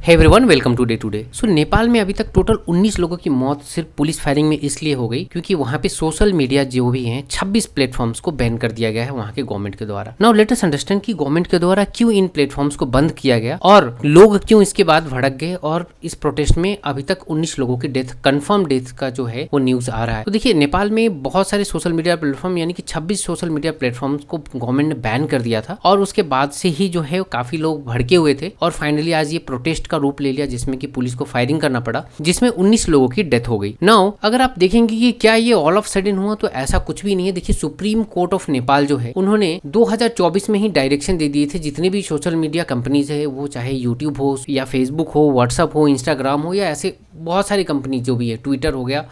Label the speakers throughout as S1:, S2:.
S1: Hey everyone, welcome to day. So Nepal में अभी तक टोटल 19 लोगों की मौत सिर्फ पुलिस फायरिंग में इसलिए हो गई क्योंकि वहाँ पे सोशल मीडिया जो भी हैं 26 प्लेटफॉर्म्स को बैन कर दिया गया है वहाँ के गवर्नमेंट के द्वारा। नाउ लेट अस अंडरस्टैंड कि गवर्नमेंट के द्वारा क्यों इन प्लेटफॉर्म्स को बंद किया गया और लोग क्यों इसके बाद भड़क गए और इस प्रोटेस्ट में अभी तक 19 लोगों की डेथ, कंफर्म डेथ का जो है वो न्यूज आ रहा है। तो देखिए, नेपाल में बहुत सारे सोशल मीडिया प्लेटफॉर्म यानी कि 26 सोशल मीडिया प्लेटफॉर्म्स को गवर्नमेंट ने बैन कर दिया था और उसके बाद से ही जो है काफी लोग भड़के हुए थे और फाइनली आज ये प्रोटेस्ट का रूप ले लिया जिसमें कि पुलिस को फायरिंग करना पड़ा, जिसमें 19 लोगों की डेथ हो गई। नाउ अगर आप देखेंगे कि क्या ये ऑल ऑफ सडन हुआ, तो ऐसा कुछ भी नहीं है। देखिए, सुप्रीम कोर्ट ऑफ नेपाल जो है उन्होंने 2024 में ही डायरेक्शन दे दिए थे जितने भी सोशल मीडिया कंपनीज है, वो चाहे यूट्यूब हो या फेसबुक हो, व्हाट्सअप हो, इंस्टाग्राम हो या ऐसे बहुत सारी कंपनी जो भी है, ट्विटर हो गया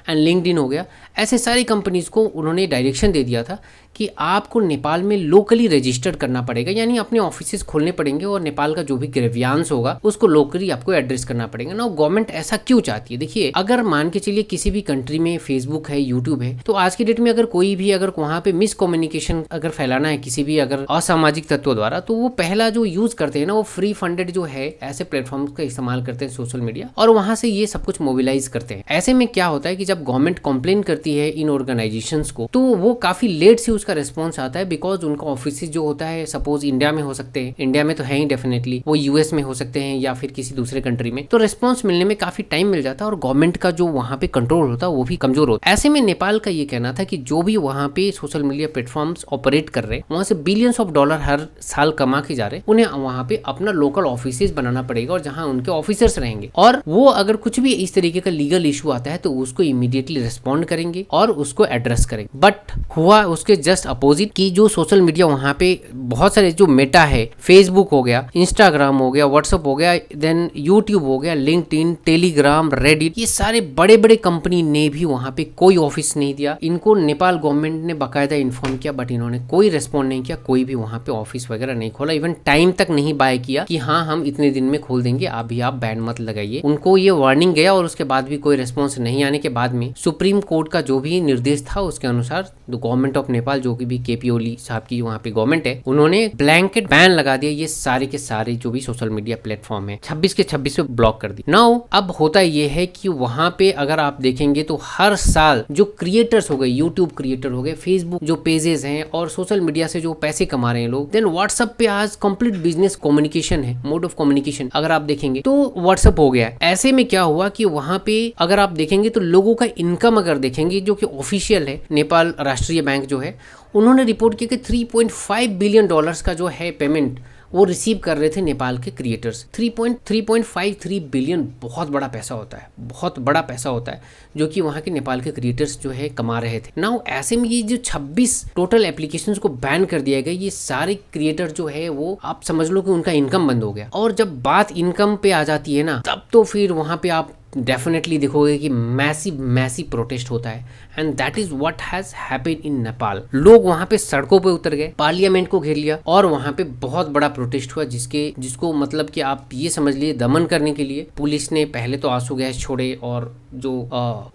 S1: एंड लिंक्डइन हो गया, ऐसे सारी कंपनीज को उन्होंने डायरेक्शन दे दिया था कि आपको नेपाल में लोकली रजिस्टर्ड करना पड़ेगा, यानी अपने ऑफिसेज खोलने पड़ेंगे और नेपाल का जो भी ग्रेवियांस होगा उसको लोकली आपको एड्रेस करना पड़ेगा ना। गवर्नमेंट ऐसा क्यों चाहती है? देखिए, अगर मान के चलिए किसी भी कंट्री में फेसबुक है, यूट्यूब है, तो आज की डेट में अगर कोई भी अगर वहाँ पे मिसकम्युनिकेशन अगर फैलाना है किसी भी अगर असामाजिक तत्वों द्वारा, तो वो पहला जो यूज करते हैं ना, वो फ्री फंडेड जो है ऐसे प्लेटफॉर्म का इस्तेमाल करते हैं सोशल मीडिया, और वहां से ये सब कुछ मोबिलाइज करते हैं। ऐसे में क्या होता है कि जब गवर्नमेंट कंप्लेन करती है इन ऑर्गेनाइजेशंस को, तो वो काफी लेट से उसका रिस्पॉन्स आता है, बिकॉज उनका ऑफिस जो होता है सपोज इंडिया में हो सकते हैं, इंडिया में तो है ही डेफिनेटली, वो यूएस में हो सकते हैं या फिर किसी दूसरे कंट्री में, तो रिस्पॉन्स मिलने में काफी टाइम मिल जाता है और गवर्नमेंट का जो वहां पे कंट्रोल होता है वो भी कमजोर होता है। ऐसे में नेपाल का ये कहना था कि जो भी वहां पे सोशल मीडिया प्लेटफॉर्म्स ऑपरेट कर रहे हैं वहां से बिलियंस ऑफ डॉलर हर साल कमा के जा रहे हैं, उन्हें वहां पे अपना लोकल ऑफिस बनाना पड़ेगा और जहां उनके ऑफिसर्स रहेंगे, और वो अगर कुछ भी इस तरीके का लीगल इशू आता है तो उसको इमीडिएटली रिस्पॉन्ड करेंगे और उसको एड्रेस करेंगे। बट हुआ उसके जस्ट अपोजिट कि जो सोशल मीडिया वहां पे बहुत सारे जो मेटा है, फेसबुक हो गया, इंस्टाग्राम हो गया, व्हाट्सएप हो गया, देन यूट्यूब हो गया, लिंक्डइन, टेलीग्राम, रेडिट, ये सारे बड़े बड़े कंपनी ने भी वहां पे कोई ऑफिस नहीं दिया। इनको नेपाल गवर्नमेंट ने बाकायदा इन्फॉर्म किया बट इन्होंने कोई रेस्पॉन्ड नहीं किया, कोई भी वहां पे ऑफिस वगैरह नहीं खोला, इवन टाइम तक नहीं बाय किया कि हाँ हम इतने दिन में खोल देंगे, अभी आप बैन मत लगाइए। उनको ये वार्निंग गया और उसके बाद भी कोई रेस्पॉन्स नहीं आने के बाद में सुप्रीम कोर्ट का जो भी निर्देश था उसके अनुसार द गवर्नमेंट ऑफ नेपाल, जो कि भी केपी ओली साहब की वहाँ पे गवर्नमेंट है, उन्होंने ब्लैंकेट बैन लगा दिया ये सारे के सारे जो भी सोशल मीडिया प्लेटफॉर्म है, 26 के 26 पे ब्लॉक कर दी। नाउ अब होता ये है कि वहां पे अगर आप देखेंगे तो हर साल जो क्रिएटर्स हो गए, यूट्यूब क्रिएटर हो गए, फेसबुक जो पेजेस हैं और सोशल मीडिया से जो पैसे कमा रहे हैं लोग, देन व्हाट्सएप पे आज कंप्लीट बिजनेस कम्युनिकेशन है, मोड ऑफ कम्युनिकेशन अगर आप देखेंगे तो व्हाट्सएप हो गया है। ऐसे में क्या हुआ कि वहां पे अगर आप देखेंगे तो लोगों का इनकम अगर देखेंगे जो कि ऑफिशियल है, नेपाल राष्ट्रीय बैंक जो है उन्होंने रिपोर्ट किया कि 3.5 बिलियन डॉलर्स का जो है पेमेंट वो रिसीव कर रहे थे नेपाल के क्रिएटर्स। 3.53 बिलियन बहुत बड़ा पैसा होता है, बहुत बड़ा पैसा होता है जो कि वहाँ के नेपाल के क्रिएटर्स जो है कमा रहे थे। नाउ ऐसे में ये जो 26 टोटल एप्लीकेशंस को बैन कर दिया गया, ये सारे क्रिएटर जो है वो आप समझ लो कि उनका इनकम बंद हो गया। और जब बात इनकम पे आ जाती है ना, तब तो फिर वहाँ पे आप डेफिनेटली देखोगे कि मैसिव प्रोटेस्ट होता है and that is what has happened in Nepal. लोग वहां पे सड़कों पे उतर गए, पार्लियामेंट को घेर लिया और वहां पे बहुत बड़ा प्रोटेस्ट हुआ जिसको मतलब कि आप ये समझ लिए दमन करने के लिए पुलिस ने पहले तो आंसू गैस छोड़े और जो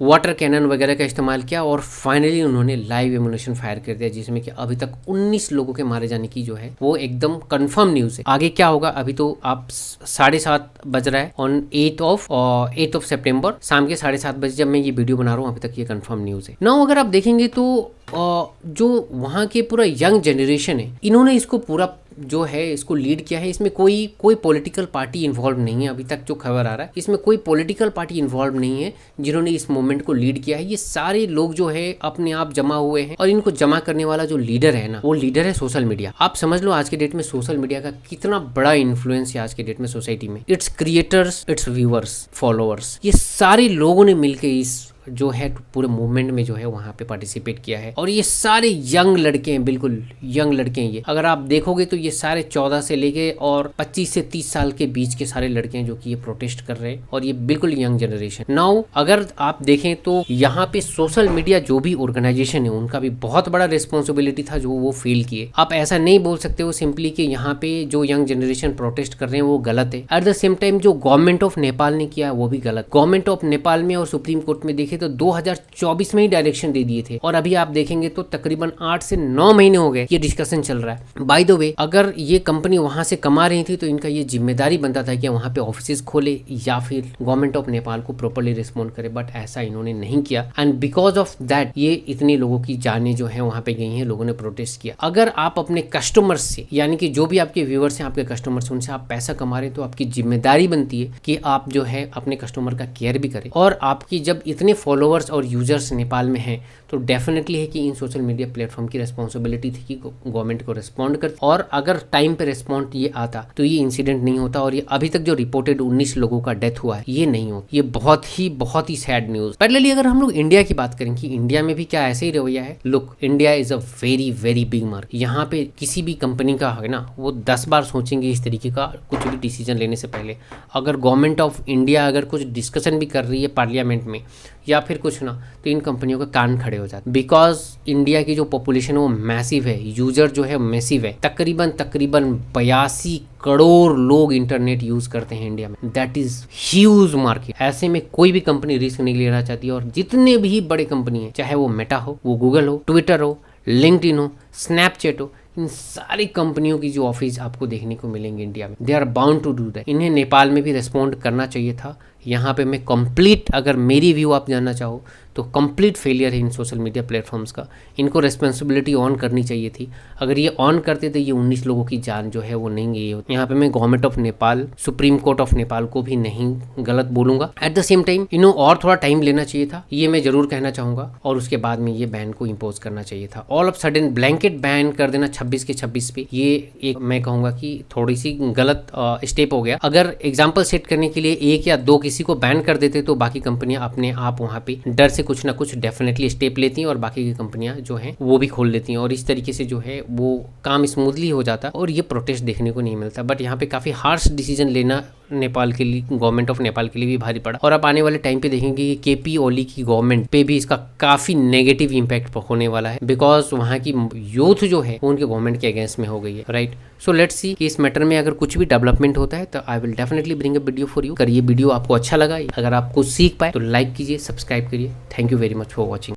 S1: वाटर कैनन वगैरह का इस्तेमाल किया और फाइनली उन्होंने लाइव एमुनेशन फायर कर दिया, जिसमें कि अभी तक 19 लोगों के मारे जाने की जो है वो एकदम कंफर्म न्यूज है। आगे क्या होगा अभी तो आप 7:30 बज रहा है ऑन 8 ऑफ सितंबर, शाम के 7:30 बजे जब मैं ये वीडियो बना रहा हूँ, अभी तक ये कंफर्म न्यूज है। नाउ अगर आप देखेंगे तो जो वहाँ के पूरा यंग जनरेशन है, इन्होंने इसको पूरा जो है इसको लीड किया है। इसमें कोई पॉलिटिकल पार्टी इन्वॉल्व नहीं है, अभी तक जो खबर आ रहा है इसमें कोई पॉलिटिकल पार्टी इन्वॉल्व नहीं है जिन्होंने इस मूवमेंट को लीड किया है। ये सारे लोग जो है अपने आप जमा हुए हैं और इनको जमा करने वाला जो लीडर है ना, वो लीडर है सोशल मीडिया। आप समझ लो आज के डेट में सोशल मीडिया का कितना बड़ा इन्फ्लुएंस है आज के डेट में सोसाइटी में। It's creators, it's viewers, followers, ये सारे लोगों ने मिलकर इस जो है पूरे मूवमेंट में जो है वहाँ पे पार्टिसिपेट किया है और ये सारे यंग लड़के हैं, बिल्कुल यंग लड़के हैं। ये अगर आप देखोगे तो ये सारे 14 से लेके और 25 से 30 साल के बीच के सारे लड़के हैं जो कि ये प्रोटेस्ट कर रहे हैं और ये बिल्कुल यंग जनरेशन। नाउ अगर आप देखें तो यहाँ पे सोशल मीडिया जो भी ऑर्गेनाइजेशन है उनका भी बहुत बड़ा रिस्पॉन्सिबिलिटी था जो वो फील किए। आप ऐसा नहीं बोल सकते हो सिंपली कि यहाँ पे जो यंग जनरेशन प्रोटेस्ट कर रहे हैं वो गलत है। एट द सेम टाइम जो गवर्नमेंट ऑफ नेपाल ने किया वो भी गलत। गवर्नमेंट ऑफ नेपाल में और सुप्रीम कोर्ट में देखे थे तो 2024 में ही डायरेक्शन दे दिए थे, और अभी आप देखेंगे तो तकरीबन 8 से 9 महीने हो गए ये डिस्कशन चल रहा है। बाय द वे, अगर ये कंपनी वहां से कमा रही थी तो इनका ये जिम्मेदारी बनता था कि वहां पे ऑफिस खोले या फिर गवर्नमेंट ऑफ नेपाल को प्रॉपर्ली रिस्पॉन्ड करे, बट ऐसा इन्होंने नहीं किया एंड बिकॉज ऑफ दैट ये इतने लोगों की जानें जो है वहां पे गई हैं, लोगों ने प्रोटेस्ट किया। अगर आप अपने कस्टमर्स से, यानी कि जो भी आपके व्यूअर्स हैं, आपके कस्टमर्स, उनसे आप पैसा कमा रहे हैं तो आपकी जिम्मेदारी बनती है कि आप जो है अपने कस्टमर का केयर भी करें। और आपकी जब इतने फॉलोअर्स और यूजर्स नेपाल में हैं तो डेफिनेटली है कि इन सोशल मीडिया प्लेटफॉर्म की रिस्पॉन्सिबिलिटी थी कि गवर्नमेंट को रिस्पॉन्ड कर, और अगर टाइम पे रिस्पॉन्ड ये आता तो ये इंसिडेंट नहीं होता, और ये अभी तक जो रिपोर्टेड 19 लोगों का डेथ हुआ है ये नहीं हो। ये बहुत ही सैड न्यूज। पैरेलली अगर हम लोग इंडिया की बात करें कि इंडिया में भी क्या ऐसे ही रवैया है, look, India is a very big market. यहाँ पे किसी भी कंपनी का है ना, वो 10 बार सोचेंगे इस तरीके का कुछ भी डिसीजन लेने से पहले। अगर गवर्नमेंट ऑफ इंडिया अगर कुछ डिस्कशन भी कर रही है पार्लियामेंट में या फिर कुछ ना, तो इन कंपनियों के कान खड़े हो जाते, बिकॉज इंडिया की जो पॉपुलेशन वो मैसिव है, यूजर जो है मैसिव है। तकरीबन 82 करोड़ लोग इंटरनेट यूज करते हैं इंडिया में। That is huge market. ऐसे में कोई भी कंपनी रिस्क नहीं लेना चाहती, और जितने भी बड़े कंपनी है, चाहे वो मेटा हो, वो गूगल हो, ट्विटर हो, लिंक्डइन हो, स्नैपचैट हो, इन सारी कंपनियों की जो ऑफिस आपको देखने को मिलेंगे इंडिया में, they are bound to do that. इन्हें नेपाल में भी रिस्पॉन्ड करना चाहिए था। यहाँ पे मैं कंप्लीट, अगर मेरी व्यू आप जानना चाहो तो कंप्लीट फेलियर है इन सोशल मीडिया प्लेटफॉर्म्स का। इनको रिस्पॉन्सिबिलिटी ऑन करनी चाहिए थी। अगर ये ऑन करते तो ये 19 लोगों की जान जो है वो नहीं गई होती। यहाँ पे मैं government of Nepal, supreme court of Nepal को भी नहीं गलत बोलूंगा। एट द सेम टाइम इन्हों और थोड़ा टाइम लेना चाहिए था, ये मैं जरूर कहना चाहूंगा, और उसके बाद में ये बैन को इम्पोज करना चाहिए था। All of sudden blanket ban कर देना 26 के 26 पे, ये एक मैं कहूंगा कि थोड़ी सी गलत स्टेप हो गया। अगर एग्जाम्पल सेट करने के लिए 1 या 2 किसी को बैन कर देते तो बाकी कंपनियां अपने आप वहां पे डर से कुछ ना कुछ डेफिनेटली स्टेप लेती हैं, और बाकी की कंपनियां जो हैं वो भी खोल लेती हैं, और इस तरीके से जो है वो काम स्मूथली हो जाता और ये प्रोटेस्ट देखने को नहीं मिलता। बट यहाँ पे काफी हार्श डिसीजन लेना नेपाल के लिए, गवर्नमेंट ऑफ नेपाल के लिए भी भारी पड़ा। और अब आने वाले टाइम पे देखेंगे कि केपी ओली की गवर्नमेंट पे भी इसका काफी नेगेटिव इंपैक्ट होने वाला है, बिकॉज वहाँ की यूथ जो है वो उनके गवर्नमेंट के अगेंस्ट में हो गई है, राइट। सो लेट्स सी कि इस मैटर में अगर कुछ भी डेवलपमेंट होता है तो I will definitely bring a video for you. अगर ये वीडियो आपको अच्छा लगा, अगर आप कुछ सीख पाए तो लाइक कीजिए, सब्सक्राइब करिए। Thank you very much for watching.